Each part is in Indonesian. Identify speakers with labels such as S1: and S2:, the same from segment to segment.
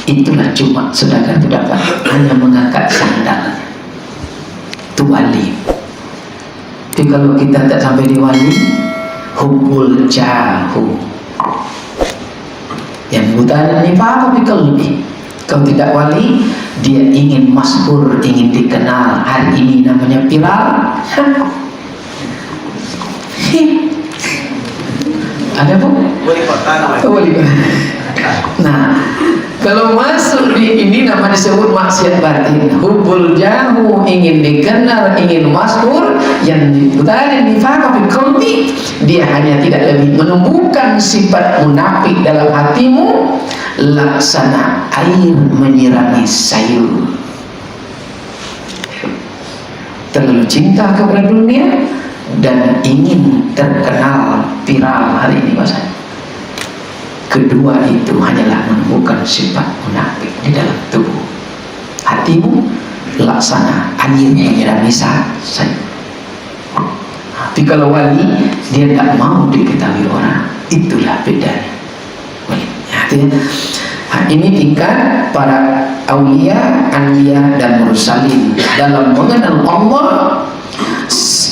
S1: Itulah cuma sedangkan itu dapat hanya mengangkat sandalnya. Itu wali. Tapi kalau kita tak sampai di wali, hubbul jahu, yang buta ini apa lebih. Kalau tidak wali, dia ingin masyhur, ingin dikenal. Hari ini namanya viral. Ada bu?
S2: Wali kota namanya.
S1: Wali kota. Nah, kalau masuk di ini namanya disebut maksiat batin. Hubbul jahu, ingin dikenal, ingin masyhur, yang diputarin nifaq fi qalbi, dia hanya tidak lebih menumbuhkan sifat munafik dalam hatimu, laksana air menyirami sayur. Terlalu cinta kepada dunia dan ingin terkenal viral hari ini bahasa. Kedua itu hanyalah menumbuhkan sifat munafik di dalam tubuh. Hatimu laksana air menyirami sayur. Tapi kalau wali, dia tidak mau diketahui orang. Itulah bedanya wali. Ini tingkat para aulia, anbiya dan mursalin dalam mengenal Allah.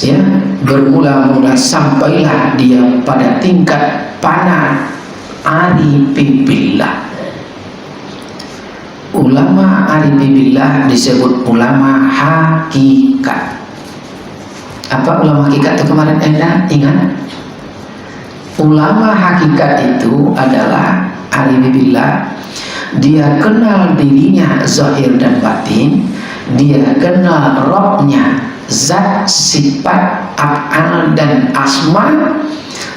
S1: Ya, bermula-mula sampailah dia pada tingkat pana arifibillah. Ulama arifibillah disebut ulama hakikat. Apa ulama hakikat itu kemarin Anda ingat? Ulama hakikat itu adalah arifibillah. Dia kenal dirinya zahir dan batin. Dia kenal Rabbnya, zat, sifat, af'al dan asma.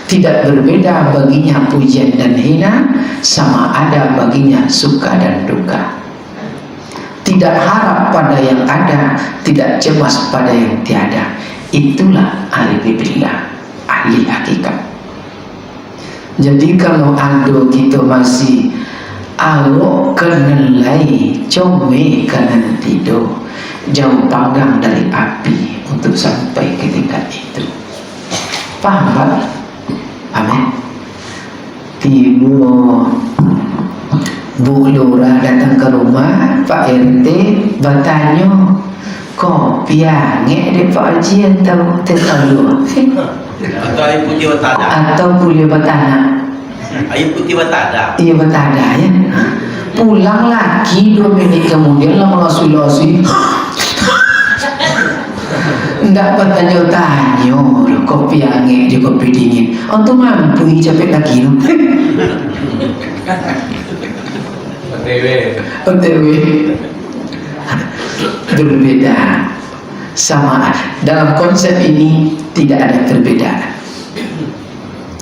S1: Tidak berbeda baginya pujian dan hina, sama ada baginya suka dan duka. Tidak harap pada yang ada, tidak cemas pada yang tiada. Itulah arifibillah, ahli hakikat. Jadi kalau ando kita masih alok kenelai, come kanan tidur, jauh panggang dari api untuk sampai ke tingkat itu. Paham Pak? Amin. Tiba Bu Lura datang ke rumah Pak RT, bertanya, kok piange dek Pak Haji atau terlalu?
S2: Atau air putih batada.
S1: Atau kuliah batada.
S2: Air putih batada.
S1: Iya batada ya. Pulang lagi 2 menit kemudian lah melosi-losi. Nggak bertanya-tanya, kopi angin di kopi dingin. Untuk mampu capek lagi no. OTW berbeda. Sama dalam konsep ini tidak ada perbedaan.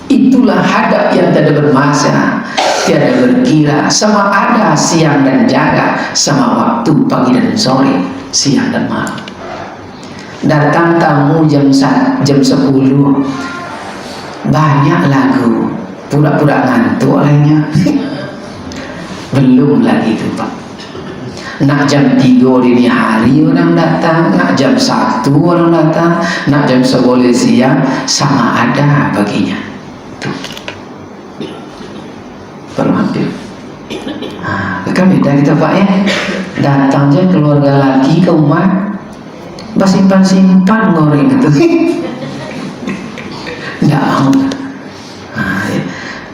S1: Itulah hadap yang tidak bermasa, tiada berkira, sama ada siang dan jaga, sama waktu pagi dan sore, siang dan malam. Datang tamu jam 10, banyak lagu, pura-pura ngantuk lainnya. Belum lagi itu Pak. Nak jam 3 dini hari orang datang, nak jam 1 orang datang, nak jam 11 siang, sama ada baginya. Tuh. Baru hampir. Kan beda kita Pak ya. Datangnya keluarga lagi ke rumah, simpan goreng gitu. Nggak mau.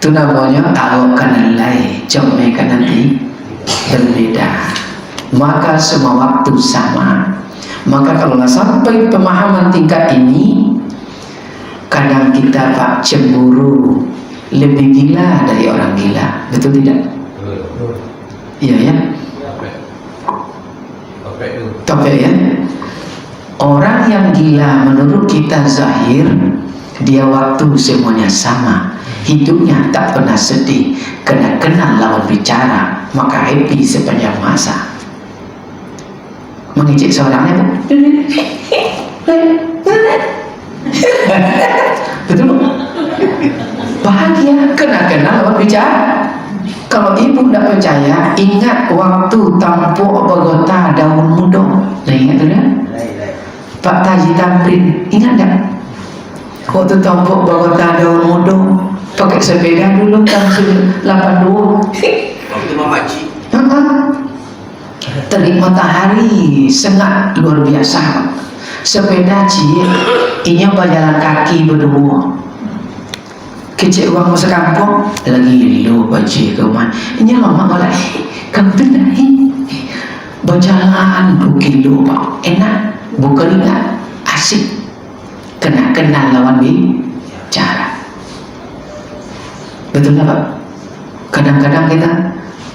S1: Itu namanya kalau kanalai, coba nanti berbeda. Maka semua waktu sama. Maka kalau sampai pemahaman tingkat ini, kadang kita Pak cemburu lebih gila dari orang gila, betul tidak? Iya ya. Tapi ya. Orang yang gila menurut kita zahir, dia waktu semuanya sama, hidupnya tak pernah sedih, kena kenal lawan bicara, maka happy sepanjang masa. Mengejek seorangnya, betul? Bahagia, kena kenal lawan bicara. Kalau ibu tidak percaya, ingat waktu tampuk Bogota daun muda. Nah, ingat tidak? Pak Taji Tamrin, ingat tak? Waktu tampuk Bogota daun muda, pakai sepeda dulu tahun 82.
S2: Waktu Mama Ci.
S1: terik matahari sangat luar biasa. Sepeda cie inya berjalan kaki berdua. Kecik orang masa kampung lagi lu baca ke rumah. Inya lama malah kamu tidak berjalan 2 kilo pak, enak, bukan ingat, asik, kenal lawan bicara. Betul tak pak? Kadang-kadang kita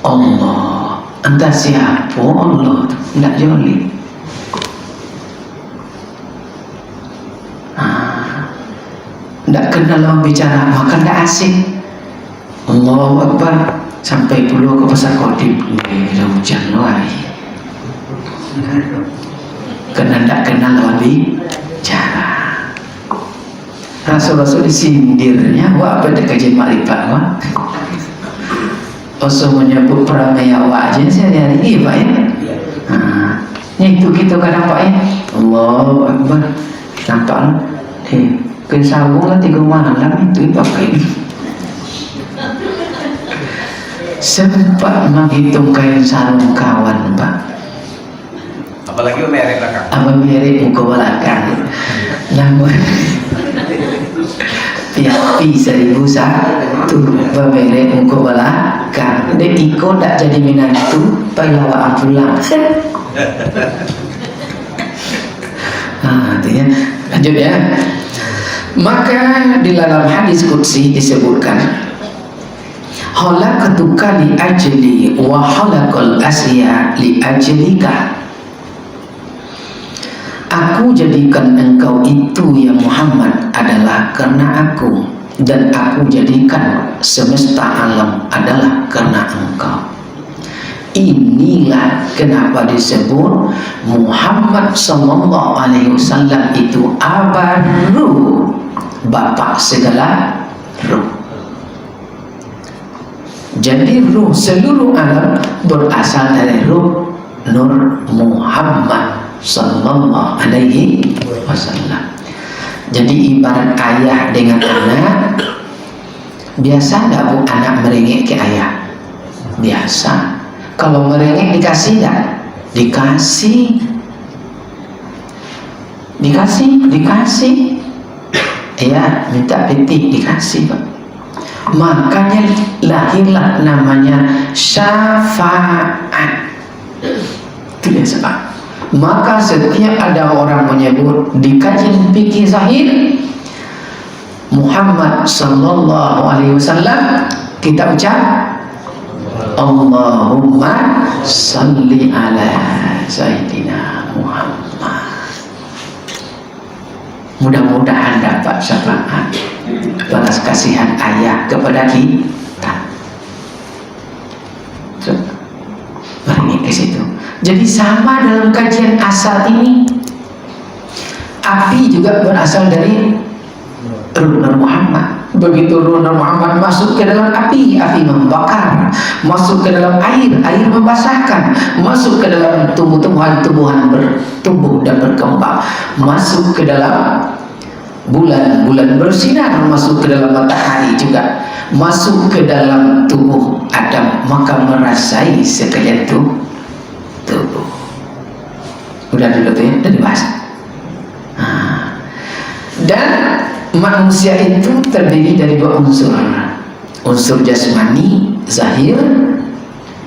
S1: Allah, entah siapa Allah, tidak joli. Tidak kenal lawan bicara, maka tidak asik. Allahu Akbar, sampai puluh ke pasar Kodip, dah hujan lagi. Karena tidak kenal lawan bicara. Rasul-rasul disindirnya, wah apa ada kajian makrifat wah. Rasul menyebut peramai awak aja sehari-hari ini pak ya. Itu kita kadang pak ya. Allahu Akbar, nampak kesambung lah 3 malam itu pakai. Sempat menghitung kain sarung kawan pak.
S2: Apalagi merek belakang.
S1: Apa merek muka belakang. Namun Piapi 1001 merek muka belakang. Dia ikut tak jadi menantu payah pulang. Itu ya. Lanjut ya. Maka di dalam hadis qudsi disebutkan khalaqtuka li ajli wa khalaqal asya li ajlika. Aku jadikan engkau itu ya Muhammad adalah karena aku, dan aku jadikan semesta alam adalah karena engkau. Inilah kenapa disebut Muhammad sallallahu alaihi wasallam itu abaru, bapak segala ruh. Jadi ruh seluruh alam berasal dari ruh Nur Muhammad sallallahu alaihi wasallam. Jadi ibarat ayah dengan anak, biasa tak bu anak merengek ke ayah? Biasa. Kalau merengek dikasih tak? Dikasih. Ya, minta petik dikasih pak. Makanya lahirlah namanya syafaat. Itu biasa pak. Maka setiap ada orang menyebut di kajian fikih zahir Muhammad sallallahu alaihi wasallam, kita ucap Allahumma salli ala Sayyidina Muhammad. Mudah-mudahan dapat syafaat balas kasihan ayah kepada kita. Mari ke situ. Jadi sama dalam kajian asal ini, api juga berasal dari Ruh Nur Muhammad. Begitu Ruh Nur Muhammad masuk ke dalam api, api membakar. Masuk ke dalam air, air membasahkan. Masuk ke dalam tumbuh-tumbuhan, tumbuhan bertumbuh dan berkembang. Masuk ke dalam bulan, bulan bersinar. Masuk ke dalam matahari juga. Masuk ke dalam tubuh Adam, maka merasai sekalian tubuh. Udah dulu tuh ya, udah dibahas. Dan manusia itu terdiri dari 2 unsur. Unsur jasmani, zahir,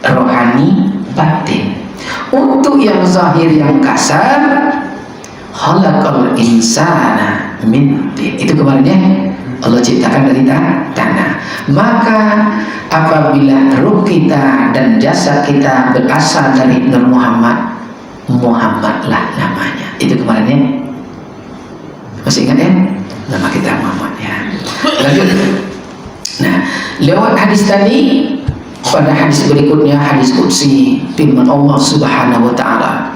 S1: rohani, batin. Untuk yang zahir, yang kasar, khalaqal insana min tin. Itu kemarin ya, Allah ciptakan dari tanah. Maka apabila ruh kita dan jasad kita berasal dari Nur Muhammad, Muhammadlah namanya. Itu kemarin ya, masih ingat ya? Nama kita Muhammad ya. Lanjut. Nah, lewat hadis tadi, pada hadis berikutnya, hadis qudsi, firman Allah Subhanahu wa taala,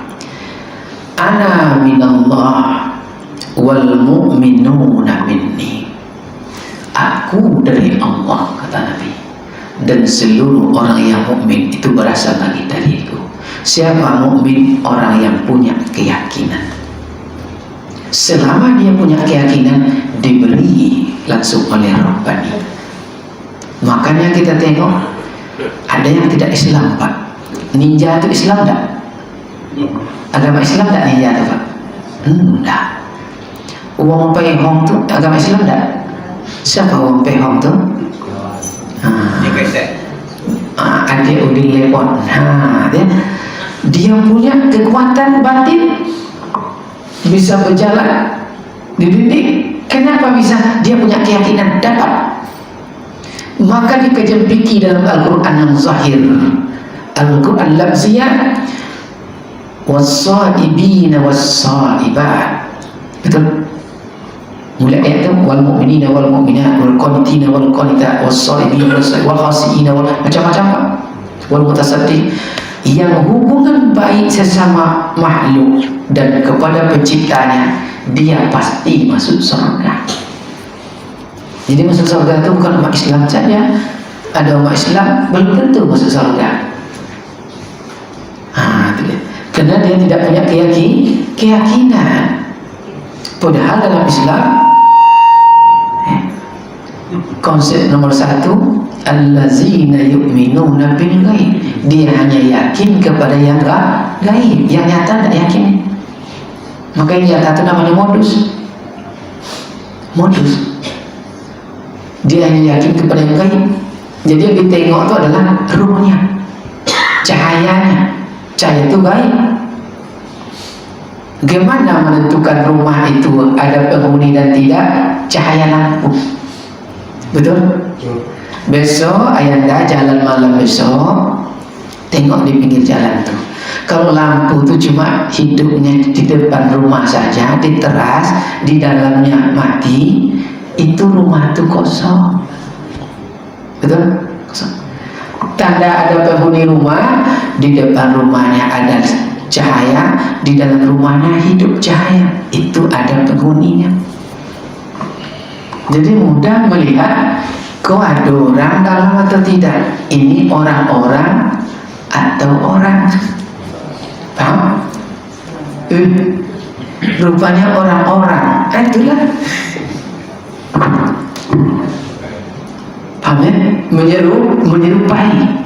S1: ana minallah wal mu'minuna minni. Aku dari Allah, kata Nabi, dan seluruh orang yang mukmin itu berasal lagi dariku. Siapa mukmin? Orang yang punya keyakinan. Selama dia punya keyakinan, diberi langsung oleh Rabbani. Makanya kita tengok ada yang tidak Islam pak. Ninja itu Islam tak? Agama Islam tak nih ya Pak? Enggak. Wong Pehong tuh agama Islam enggak? Siapa Wong Pehong tuh?
S2: Dia kesek.
S1: Adik Udin Lepon. Dia punya kekuatan batin, bisa berjalan dididik. Kenapa bisa? Dia punya keyakinan dapat. Maka dikejempiki dalam Al-Quran yang zahir, Al-Quran lafziyah, was-saibina was-saibat. Betul? Mulai ayat itu, wal mu'minina wal mu'minat wal qanitina wal qanitat was-saibina wal khasiina wal macam-macam, wal mutasaddiq, yang hubungan baik sesama makhluk dan kepada penciptanya, dia pasti masuk surga. Jadi masuk surga itu bukan umat Islam saja. Ada umat Islam belum tentu masuk surga. Karena dia tidak punya keyakinan. Padahal dalam Islam konsep nomor 1, allazina yu'minuna bil ghaib. Dia hanya yakin kepada yang gaib, yang nyata tidak yakin. Maka yang nyata itu namanya modus. Dia hanya yakin kepada yang gaib. Jadi yang ditengok itu adalah ruhnya, cahayanya. Cahaya itu gaib. Gimana menentukan rumah itu ada penghuni dan tidak? Cahaya lampu. Betul? Besok ayanda jalan malam besok, tengok di pinggir jalan tuh. Kalau lampu itu cuma hidupnya di depan rumah saja, di teras, di dalamnya mati, itu rumah itu kosong. Betul? Kosong. Tanda ada penghuni rumah, di depan rumahnya ada cahaya, di dalam rumahnya hidup cahaya, itu ada penghuninya. Jadi mudah melihat kok ada orang dalam atau tidak. Ini orang-orang atau orang. Paham? Rupanya orang-orang. Itulah. Paham ya? Menyerupai.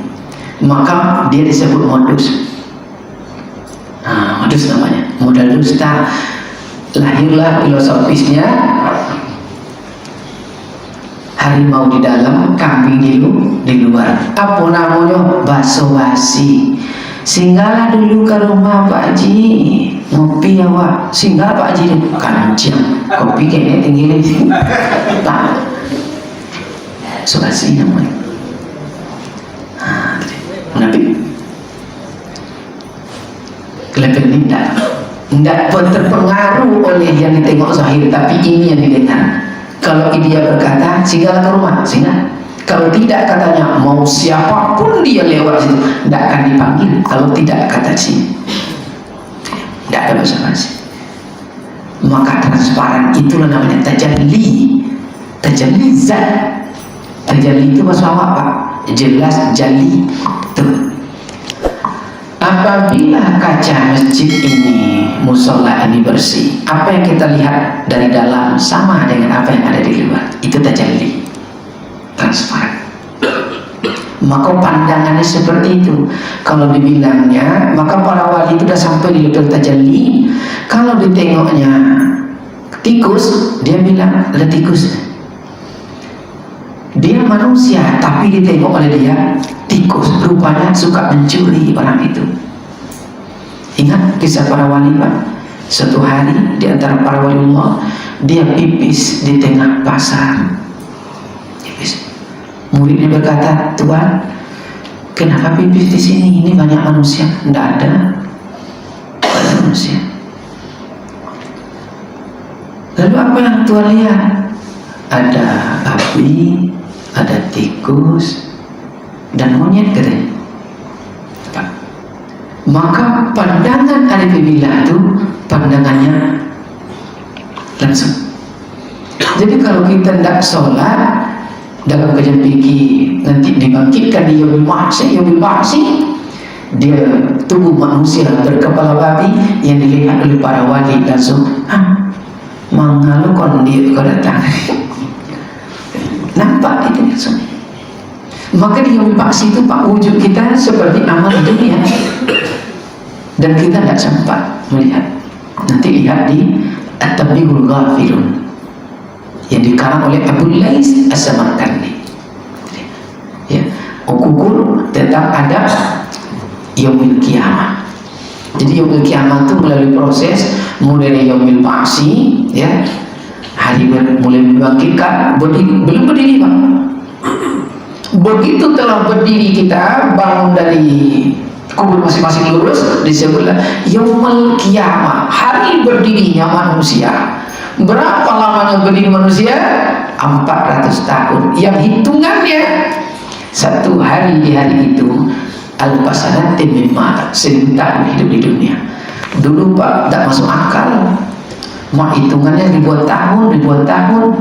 S1: Maka dia disebut modus. Modus namanya. Modal dusta. Lahirlah filosofisnya. Harimau di dalam, kambing di luar. Apa namanya? Basa-basi. Singgahlah dulu ke rumah Pak Haji, ngopi ya Wak. Singgah Pak Haji, kancing kopi kayaknya tinggi tak. Basa-basi namanya. Tapi kelebih ini tidak terpengaruh oleh yang ditengok zahir, tapi ini yang didengar. Kalau dia berkata singgah ke rumah, singgah. Kalau tidak, katanya mau siapapun dia lewat situ, tidak akan dipanggil. Kalau tidak, kata sini, tidak ada basa-basi. Maka transparan itulah namanya tajalli. Tajalli zat. Tajalli itu bahasa apa? Jelas, jali. Tuh. Apabila kaca masjid ini, musola ini bersih, apa yang kita lihat dari dalam sama dengan apa yang ada di luar. Itu tajalli, transparan. Maka pandangannya seperti itu. Kalau dibilangnya, maka para wali itu sudah sampai di level tajalli. Kalau ditengoknya tikus, dia bilang ada tikus. Dia manusia, tapi ditengok oleh dia tikus. Rupanya suka mencuri orang itu. Ingat kisah para wali Pak? Suatu hari di antara para wali Allah, dia pipis di tengah pasar. Pipis. Muridnya berkata, Tuhan, kenapa pipis di sini? Ini banyak manusia. Tidak ada. Tidak ada manusia. Lalu apa yang Tuhan lihat? Ada api, ada tikus, dan monyet katanya. Maka pandangan Arifillah itu pandangannya langsung. Jadi kalau kita tidak sholat dalam kajian fikih, nanti dibangkitkan di yaumil mahsyar, dia tubuh manusia berkepala babi yang dilihat oleh para wali langsung mengalukkan dia kau datang. Nampak itu langsung. Maka di yaumil mahsyar itu Pak, wujud kita seperti amal dunia. dan kita tidak sempat melihat. Nanti lihat di At-Tablighul Ghafilun yang dikarang oleh Abu Lais As-Samarkandi, ya, ukur tentang adab yaumil kiamah. Jadi yaumil kiamah itu melalui proses mulai dari yaumil ba'si, ya, hari mulai membangkitkan, belum berdiri Pak. Begitu telah berdiri kita, bangun dari kubur masing-masing lurus, disebutlah yaumul kiamah, hari berdirinya manusia. Berapa lamanya berdiri manusia? 400 tahun. Yang hitungannya satu hari di hari itu al-pasanatin mimma, 1000 tahun hidup di dunia. Dulu Pak tidak masuk akal, mau hitungannya ribuan tahun.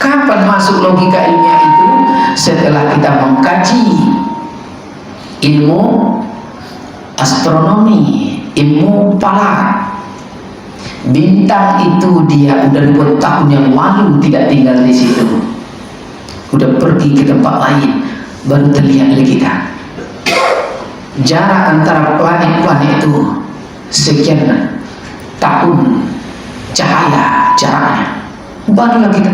S1: Kapan masuk logika ilmiah itu? Setelah kita mengkaji ilmu astronomi, ilmu falak. Bintang itu dia udah ribuan tahun yang lalu tidak tinggal di situ, udah pergi ke tempat lain, baru terlihat oleh kita. Jarak antara planet-planet itu sekian tahun cahaya jaraknya, barulah kita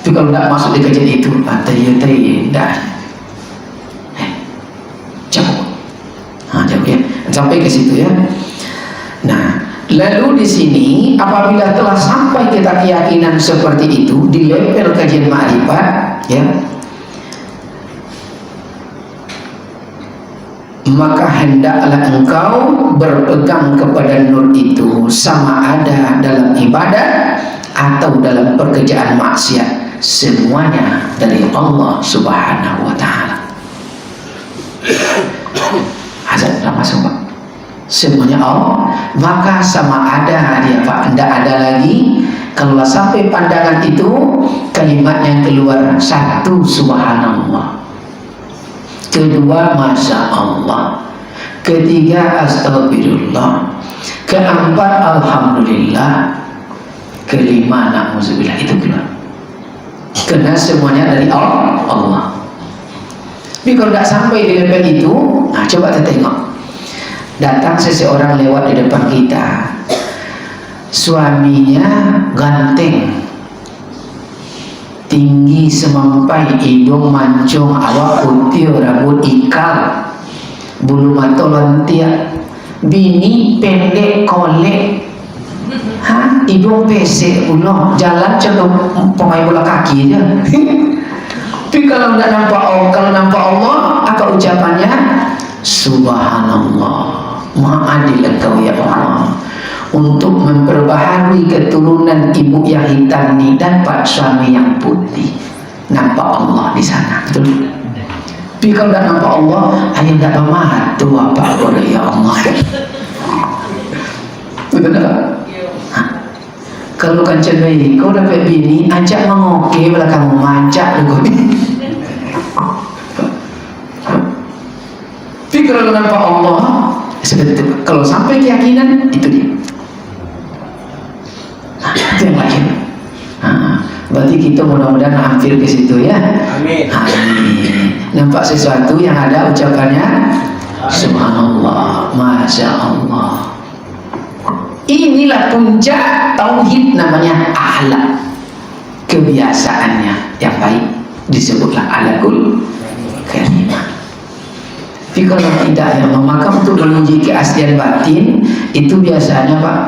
S1: tapi kalau tidak masuk di kajian itu tidak jauh, jauh ya, sampai ke situ ya. Nah, lalu di sini apabila telah sampai kita keyakinan seperti itu di level kajian ma'rifat, ya, maka hendaklah engkau berpegang kepada nur itu, sama ada dalam ibadah atau dalam pekerjaan maksiat, semuanya dari Allah Subhanahu wa ta'ala. Azan masuk Pak. Semuanya Allah, maka sama ada dia Pak, tidak ada lagi. Kalau sampai pandangan itu, kalimat yang keluar, satu subhanallah, kedua masya Allah, ketiga astagfirullah, keempat alhamdulillah, kelima na'udzubillah, itu keluar. Karena semuanya dari Allah. Tapi kalau tidak sampai di level itu, nah coba kita tengok. Datang seseorang lewat di depan kita, suaminya ganteng, tinggi semampai, hidung mancung, awak putih, rambut ikal, bulu mata lentik, bini pendek kolek, hidung pesek pula, jalan contoh pemain bola kaki aja. Tapi kalau tidak nampak Allah, kalau nampak Allah, apa ucapannya? Subhanallah, maha adil engkau ya Allah, untuk memperbaharui keturunan ibu yang hitam ini dapat suami yang putih. Nampak Allah di sana, betul. Tapi kalau tidak nampak Allah, hanya tidak bermahat tu apa boleh ya Allah. Betul tak? Kalau kan cewek, kau dapat bini, ajak mengoke belakang majak juga. Tapi kalau nampak Allah, seperti kalau sampai keyakinan itu dia. Itu yang lain. Berarti kita mudah-mudahan hampir ke situ ya.
S2: Amin.
S1: Amin. Nampak sesuatu yang ada ucapannya subhanallah, masya Allah. Inilah puncak tauhid, namanya akhlak, kebiasaannya yang baik, disebutlah akhlakul karimah. Tapi kalau tidak, yang maka untuk menguji keaslian batin itu biasanya Pak,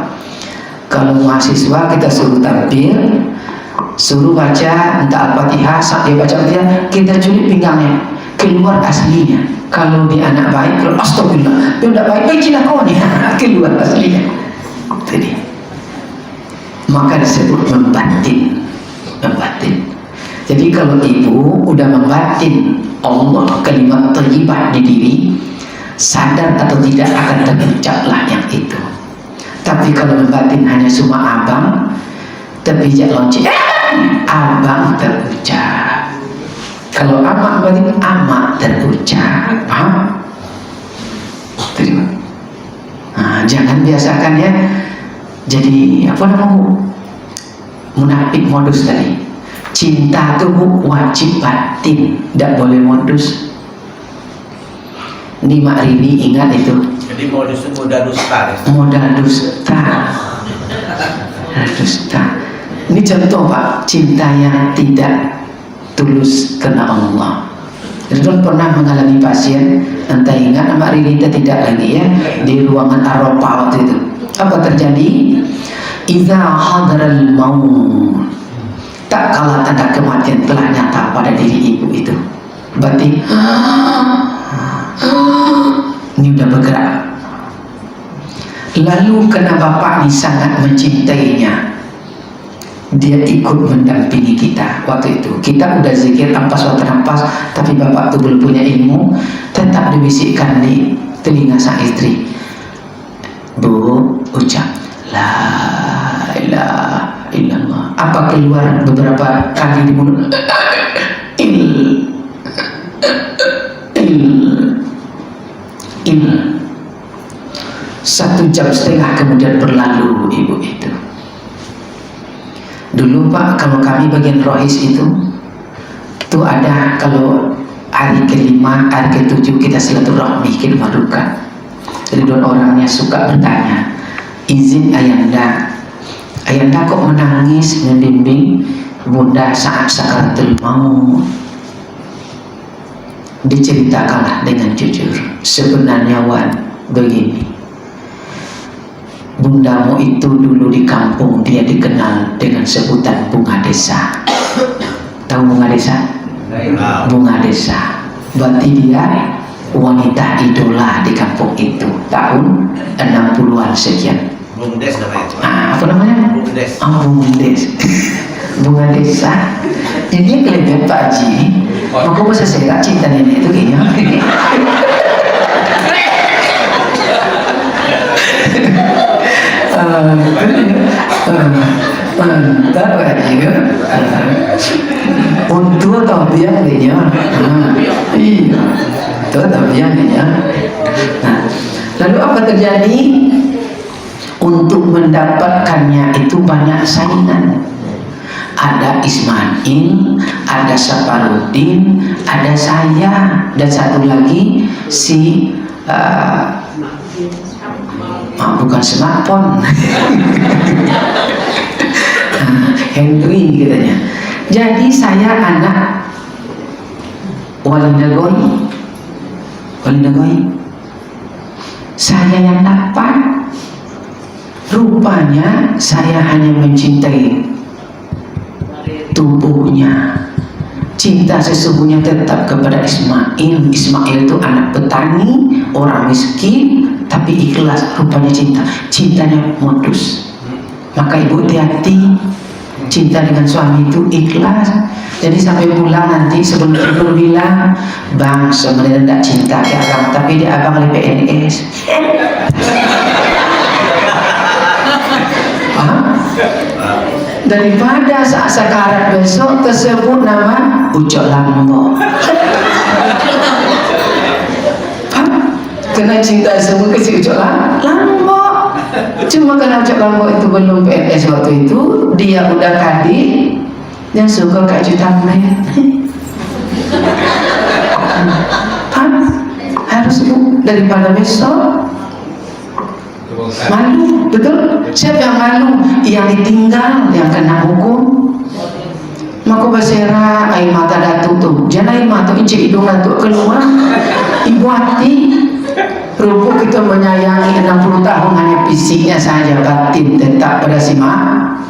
S1: kalau mahasiswa kita suruh tampil, suruh baca entah Al-Fatihah, saat dia baca Al-Fatihah kita culik pinggangnya, keluar aslinya. Kalau di anak baik, kalau astagfirullah, dia tidak baik cilah kau nih, keluar aslinya. Jadi, maka disebut membatin. Jadi kalau ibu udah membatin Allah, kalimat thayyibah di diri, sadar atau tidak akan terucaplah yang itu. Tapi kalau membatin hanya cuma abang, terpijak lonceng, abang terucap. Kalau amak berarti amak terucap, paham? Terima. Jangan biasakan ya. Jadi apa namanya, munafik modus tadi. Cinta itu wajib batin, tidak boleh modus. Ini Mak Rini ingat itu.
S2: Jadi modus itu modal dusta ya?
S1: Modal dusta. Dusta. Ini contoh Pak, cinta yang tidak tulus karena Allah. Ridwan pernah mengalami pasien, entah ingat nama Ridita tidak lagi ya, di ruangan Aropa waktu itu. Apa terjadi? Iza hadaral maut, tak kala tanda kematian telah nyata pada diri ibu itu. Berarti ini udah bergerak. Lalu karena bapak ini sangat mencintainya, dia ikut mendampingi kita waktu itu. Kita udah zikir ampas waktu ampas, tapi bapak itu belum punya ilmu. Tetap dibisikkan di telinga sang istri, Bu, ucap la ilaha illallah. Apa keluar beberapa kali di mulut? Il 1,5 jam kemudian berlalu ibu itu. Dulu Pak, kalau kami bagian rohis itu ada kalau hari kelima, hari ketujuh kita silaturahmi ke rumah duka. Ridwan orangnya suka bertanya, izin Ayanda kok menangis membimbing bunda saat sakaratul maut. Diceritakanlah dengan jujur, sebenarnya Wan begini, bundamu itu dulu di kampung dia dikenal dengan sebutan bunga desa. Tahu bunga desa? Bunga desa. Berarti dia wanita idola di kampung itu tahun 60-an sekian.
S2: Bumdes namanya.
S1: Apa namanya?
S2: Bumdes.
S1: Bumdes. Bunga desa. Ini kelebihan Pak Haji. Maka masa saya tak cinta nenek itu kayaknya. Mantap Haji kan? Untuk atau biang kayaknya. Iya. Itu atau biang kayaknya. Nah, lalu apa terjadi? Untuk mendapatkannya itu banyak saingan. Ada Ismail, ada Saparudin, ada saya, dan satu lagi si bukan smartphone. Henry katanya. Jadi saya anak Wali Nagoy. Saya yang dapat. Rupanya saya hanya mencintai tubuhnya. Cinta sesungguhnya tetap kepada Ismail. Ismail itu anak petani, orang miskin, tapi ikhlas. Rupanya cintanya modus. Maka ibu hati-hati, cinta dengan suami itu ikhlas. Jadi sampai pulang nanti sebelum tidur bilang, Bang sebenarnya tidak cinta ke abang, tapi dia abang oleh PNS. Daripada saat sekarat besok tersebut nama Ucok Lambo. Kena cinta semua ke si Ucok Lambo. Cuma karena Ucok Lambo itu belum PNS waktu itu, dia udah kadif yang suka Kak Juta Mer. Harus Bu, daripada besok malu, betul? Siapa yang malu? Yang ditinggal, yang kena hukum. Maka bersera air mata datuk tuh. Jangan air mata incik hidung datuk keluar. Ibu hati. Rupa kita menyayangi 60 tahun hanya fisiknya saja, batin tetap pada si mak.